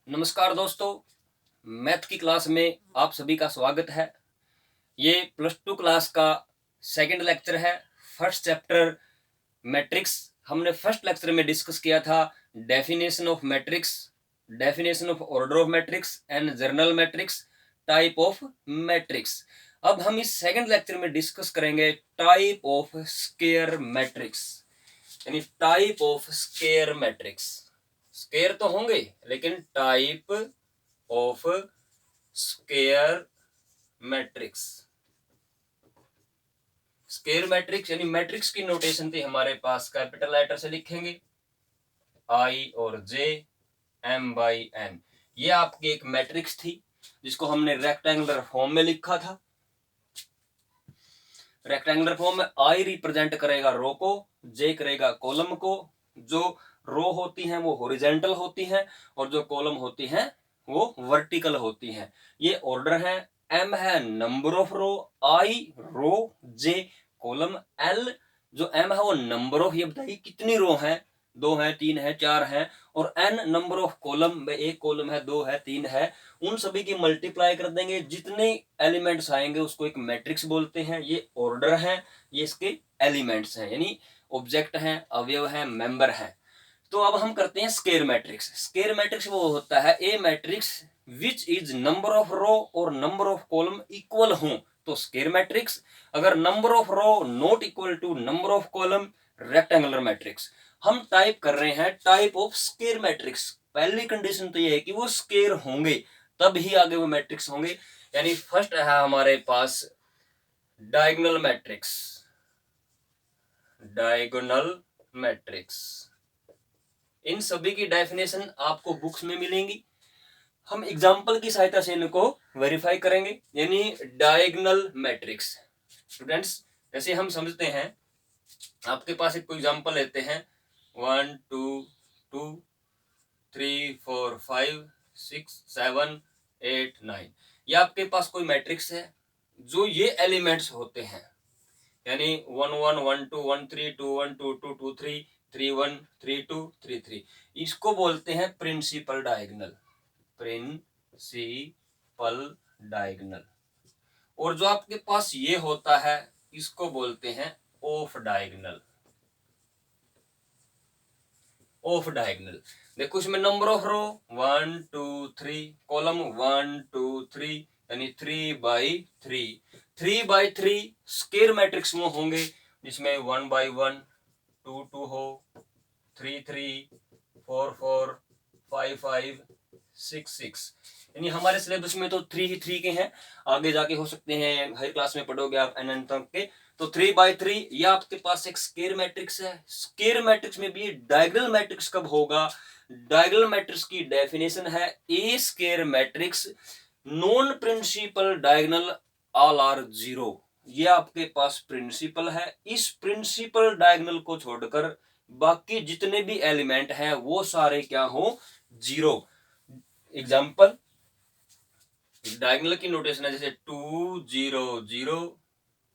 नमस्कार दोस्तों, मैथ की क्लास में आप सभी का स्वागत है। ये +2 क्लास का सेकंड लेक्चर है। फर्स्ट चैप्टर मैट्रिक्स हमने फर्स्ट लेक्चर में डिस्कस किया था। Definition of matrix, definition of order of matrix and journal matrix, type of matrix. अब हम इस सेकंड लेक्चर में डिस्कस करेंगे टाइप ऑफ स्क्वायर मैट्रिक्स, यानी type of square matrix. Square तो होंगे लेकिन type of square matrix. Square matrix यानी मैट्रिक्स की नोटेशन थी हमारे पास, कैपिटल लेटर से लिखेंगे I और J M/N। ये आपकी एक मैट्रिक्स थी जिसको हमने रेक्टेंगुलर फॉर्म में लिखा था। रेक्टेंगुलर फॉर्म में I रिप्रेजेंट करेगा रो को, J करेगा कॉलम को। जो रो होती हैं वो हॉरिजॉन्टल होती हैं और जो कॉलम होती हैं वो वर्टिकल होती हैं। ये ऑर्डर है। M है number of row, I row, J column, L जो M है वो नंबर ऑफ, ये बताइए कितनी रो हैं, 2 है, 3 है, 4 है, और N नंबर ऑफ कॉलम में, एक कॉलम है, 2 है, 3 है, उन सभी की मल्टीप्लाई कर देंगे। जितने एलिमेंट्स आएंगे उसको एक मैट्रिक्स बोलते हैं। ये ऑर्डर है, ये इसके एलिमेंट्स हैं, यानी ऑब्जेक्ट हैं, अवयव हैं, मेंबर हैं। तो अब हम करते हैं स्क्वायर मैट्रिक्स। स्क्वायर मैट्रिक्स वो होता है a matrix which is number of row और नंबर ऑफ कॉलम इक्वल हो तो स्क्वायर मैट्रिक्स। अगर number of row not equal to number of column, rectangular matrix. हम टाइप कर रहे हैं टाइप ऑफ स्क्वायर मैट्रिक्स। पहली कंडीशन तो ये है कि वो स्क्वायर होंगे, तब ही आगे वो मैट्रिक्स होंगे। यानी फर्स्ट है हमारे पास डायगोनल मैट्रिक्स। डायगोनल मैट्रिक्स, इन सभी की डेफिनेशन आपको बुक्स में मिलेंगी। हम एग्जांपल की सहायता से इनको वेरीफाई करेंगे। यानी डायगोनल मैट्रिक्स स्टूडेंट्स, जैसे हम समझते हैं, आपके पास एक कोई एग्जांपल लेते हैं 1 2 2 3 4 5 6 7 8 9। ये आपके पास कोई मैट्रिक्स है जो ये एलिमेंट्स होते हैं, यानी 1 1 1 2 1 3 2 1 2 2 2 3 3 1 3 2 3 3। इसको बोलते हैं प्रिंसिपल डायगोनल। Principal diagonal. और जो आपके पास ये होता है इसको बोलते हैं ऑफ डायगोनल। Of diagonal. देखो इसमें नंबर ऑफ रो 1 2 3, कॉलम 1 2 3, यानी 3/3। 3/3 स्क्वायर मैट्रिक्स में होंगे जिसमें 1/1 2 2 हो, 3 3 4 4 5 5 6 6। यानी हमारे सिलेबस में तो 3 ही 3 के हैं, आगे जाके हो सकते हैं हर क्लास में पढ़ोगे आप NN तक के। तो 3/3 ये आपके पास एक स्क्वायर मैट्रिक्स है। स्क्वायर मैट्रिक्स में भी डायगोनल मैट्रिक्स कब होगा? डायगोनल मैट्रिक्स की डेफिनेशन है a square matrix non principal diagonal all are zero. ये आपके पास प्रिंसिपल है। इस प्रिंसिपल डायगोनल को छोड़कर बाकी जितने भी एलिमेंट हैं वो सारे क्या हो? जीरो। एग्जाम्पल, डायगोनल की नोटेशन है जैसे 2 0 0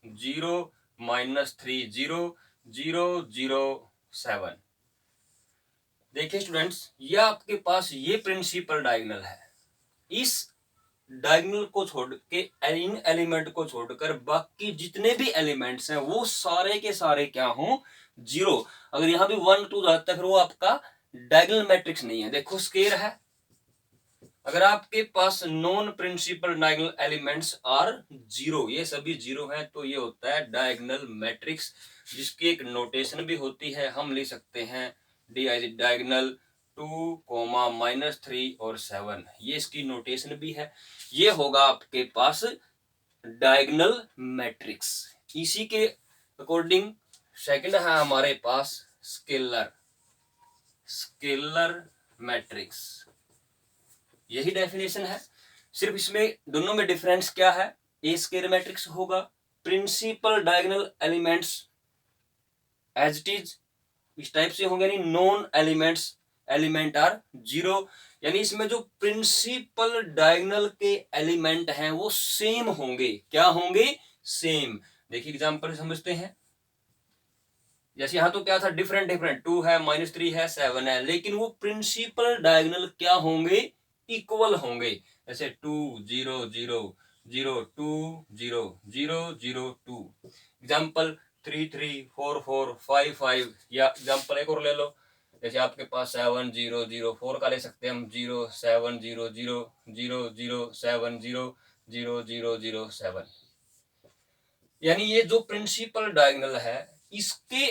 0 -3 0 0 0 7। देखिए स्टूडेंट्स, ये आपके पास ये प्रिंसिपल डायगोनल है। इस डायगोनल को छोड़ के, इन एलिमेंट को छोड़कर बाकी जितने भी एलिमेंट्स हैं वो सारे के सारे क्या हो? जीरो। अगर यहां भी 1 2 जाता है फिर वो आपका डायगोनल मैट्रिक्स नहीं है। देखो स्क्वायर है, अगर आपके पास non principal diagonal elements are zero, ये सभी जीरो हैं, तो ये होता है डायगोनल मैट्रिक्स, जिसकी एक नोटेशन भी होती है। हम लिख सकते हैं डायगोनल 2, -3 और 7। ये इसकी नोटेशन भी है। ये होगा आपके पास डायगोनल मैट्रिक्स। इसी के अकॉर्डिंग सेकंड है हमारे पास स्केलर। स्केलर मैट्रिक्स, यही डेफिनेशन है। सिर्फ इसमें दोनों में डिफरेंस क्या है? ए स्क्वायर मैट्रिक्स होगा, principal diagonal elements as it is इस टाइप से होंगे, यानी नॉन एलिमेंट आर जीरो। यानी इसमें जो प्रिंसिपल डायगोनल के एलिमेंट हैं वो सेम होंगे। क्या होंगे? सेम। देखिए एग्जांपल समझते हैं। जैसे यहां तो क्या था? डिफरेंट 2 है, -3 है, 7 है, लेकिन वो प्रिंसिपल डायगोनल क्या होंगे? इक्वल होंगे, जैसे 2 0 0 0 2 0 0 0 2, एग्जाम्पल 3 3 4 4 5 5, या एग्जाम्पल एक और ले लो, जैसे आपके पास 7 0 0 4 का ले सकते हैं हम, 0 7 0 0 0 0 7 0 0 0 0 7। यानी ये जो प्रिंसिपल डायगोनल है इसके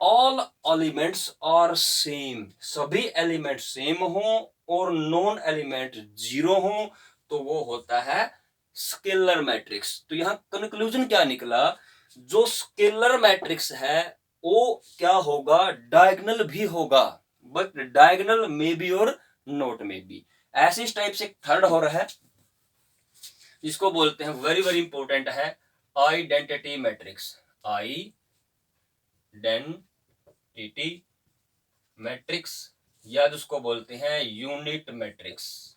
ऑल एलिमेंट्स आर सेम, सभी एलिमेंट सेम हो और नॉन एलिमेंट जीरो हो तो वो होता है स्केलर मैट्रिक्स। तो यहां कंक्लूजन क्या निकला, जो स्केलर मैट्रिक्स है वो क्या होगा, डायगोनल भी होगा, बट डायगोनल में बी और नॉट में बी। ऐसे इस टाइप से थर्ड हो रहा है जिसको बोलते हैं, वेरी वेरी इंपॉर्टेंट है, आइडेंटिटी मैट्रिक्स। आइडेंटिटी मैट्रिक्स या जिसको बोलते हैं यूनिट मैट्रिक्स,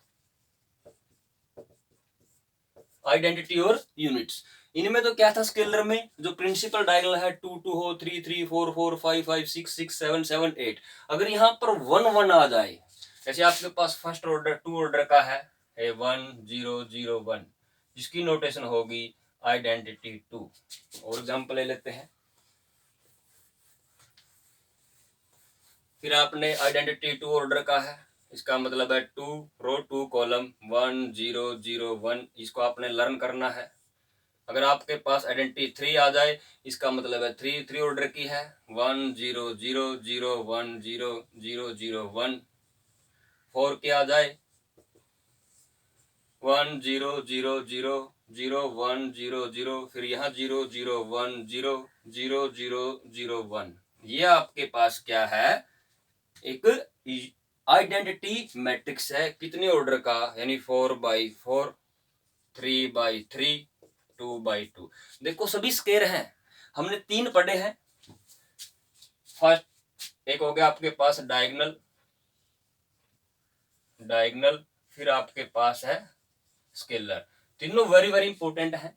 आइडेंटिटी और यूनिट्स। इनमें तो क्या था, स्केलर में जो प्रिंसिपल डायगोनल है 2 2 हो, 3 3 4 4 5 5 6 6 7 7 8, अगर यहाँ पर 1 1 आ जाए, जैसे आपके पास फर्स्ट ऑर्डर 2 ऑर्डर का है 1 0 0 1, जिसकी नोटेशन होगी आइडेंटिटी 2। और एग्जांपल ले लेते हैं, फिर आपने आइडेंटिटी 2 ऑर्डर का है, इसका मतलब है 2 रो 2 कॉलम 1 0 0 1, इसको आपने लर्न करना है। अगर आपके पास आइडेंटिटी 3 आ जाए, इसका मतलब है 3 ऑर्डर की है, 1 0 0 0 1 0 0 0 1। 4 की आ जाए 1 0 0 0 0 1 0 0, फिर यहाँ 0 0 1 0 0 0 0 1। ये आपके पास क्या है, एक आइडेंटिटी मैट्रिक्स है, कितने ऑर्डर का, यानी 4x4, 3x3, 2x2। देखो सभी स्केयर हैं, हमने 3 पढ़े हैं। फर्स्ट एक हो गया आपके पास डायगोनल, फिर आपके पास है स्केलर। तीनों वेरी वेरी इंपॉर्टेंट है।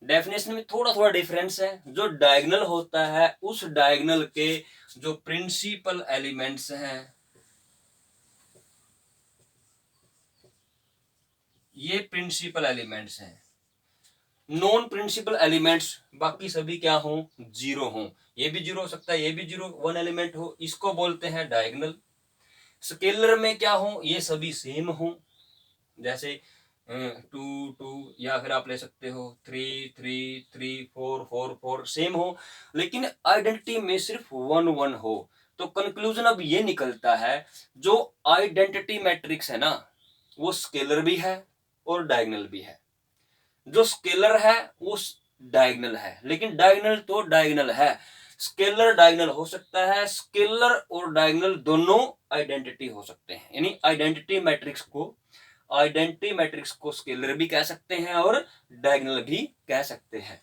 डेफिनेशन में थोड़ा थोड़ा डिफरेंस है, जो डायगोनल होता है उस डायगोनल के जो प्रिंसिपल एलिमेंट्स हैं, ये प्रिंसिपल एलिमेंट्स हैं। नॉन प्रिंसिपल एलिमेंट्स बाकी सभी क्या हो, जीरो हो, ये भी जीरो हो सकता है, ये भी जीरो, 1 एलिमेंट हो, इसको बोलते हैं डायगोनल। स्केलर में क्या हो, ये सभी सेम हो, जैसे 2 2, या फिर आप ले सकते हो 3 3 3 4 4 4, सेम हो, लेकिन आइडेंटिटी में सिर्फ 1 1 हो। तो कंक्लूजन अब ये निकलता है, जो आइडेंटिटी मैट्रिक्स है ना वो स्केलर भी है और डायगोनल भी है। जो स्केलर है वो डायगोनल है, लेकिन डायगोनल तो डायगोनल है, स्केलर डायगोनल हो सकता है, स्केलर और डायगोनल दोनों आइडेंटिटी हो सकते हैं। यानी आइडेंटिटी मैट्रिक्स को स्केलर भी कह सकते हैं और डायगोनल भी कह सकते हैं,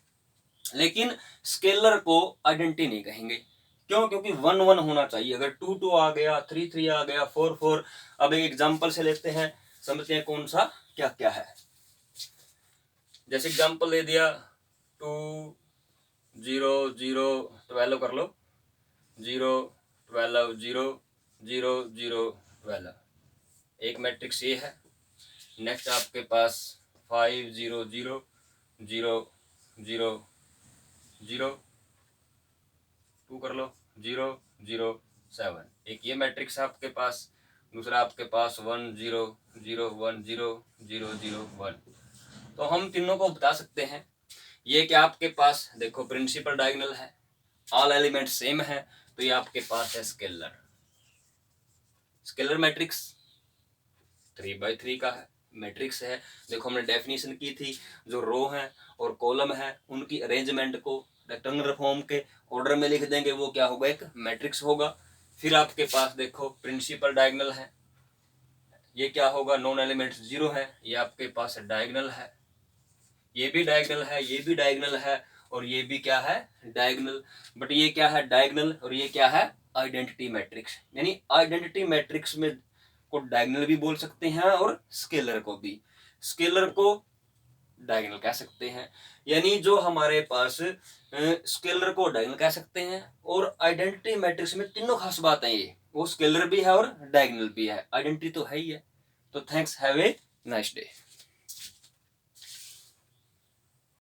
लेकिन स्केलर को आइडेंटिटी नहीं कहेंगे। क्यों? क्योंकि 1 1 होना चाहिए। अगर 2 2 आ गया, 3 3 आ गया, 4 4। अब एक एग्जांपल से लेते हैं, समझते हैं कौन सा क्या क्या है। जैसे एग्जांपल ले दिया 2 0 0 12 कर लो, 0 12 0 0 0 12, एक मैट्रिक्स ये है। नेक्स्ट आपके पास 5 0 0 0 0 0 2 कर लो, 0 0 7, एक ये मैट्रिक्स है आपके पास। दूसरा आपके पास 1 0 0 1 0 0 0 1। तो हम तीनों को बता सकते हैं, ये क्या आपके पास देखो प्रिंसिपल डायगोनल है, ऑल एलिमेंट सेम है, तो ये आपके पास है स्केलर मैट्रिक्स 3x3 का है, मैट्रिक्स है। देखो हमने डेफिनेशन की थी, जो रो है और कॉलम है उनकी अरेंजमेंट को रेक्टेंगुलर फॉर्म के ऑर्डर में लिख देंगे, वो क्या होगा, एक मैट्रिक्स होगा। फिर आपके पास देखो प्रिंसिपल डायगोनल है, ये क्या होगा, नॉन एलिमेंट जीरो है, ये आपके पास डायगोनल है, ये भी डायगोनल है, ये भी डायगोनल है, और ये भी क्या है, डायगोनल। बट ये क्या है, डायगोनल, और ये क्या है, आइडेंटिटी मैट्रिक्स। यानी आइडेंटिटी मैट्रिक्स में को डायगोनल भी बोल सकते हैं और स्केलर को भी, स्केलर को डायगोनल कह सकते हैं। यानी जो हमारे पास स्केलर को डायगोनल कह सकते हैं, और आइडेंटिटी मैट्रिक्स में तीनों खास बात है, ये वो स्केलर भी है और डायगोनल भी है, आइडेंटिटी तो है ही है। तो thanks, have a nice day.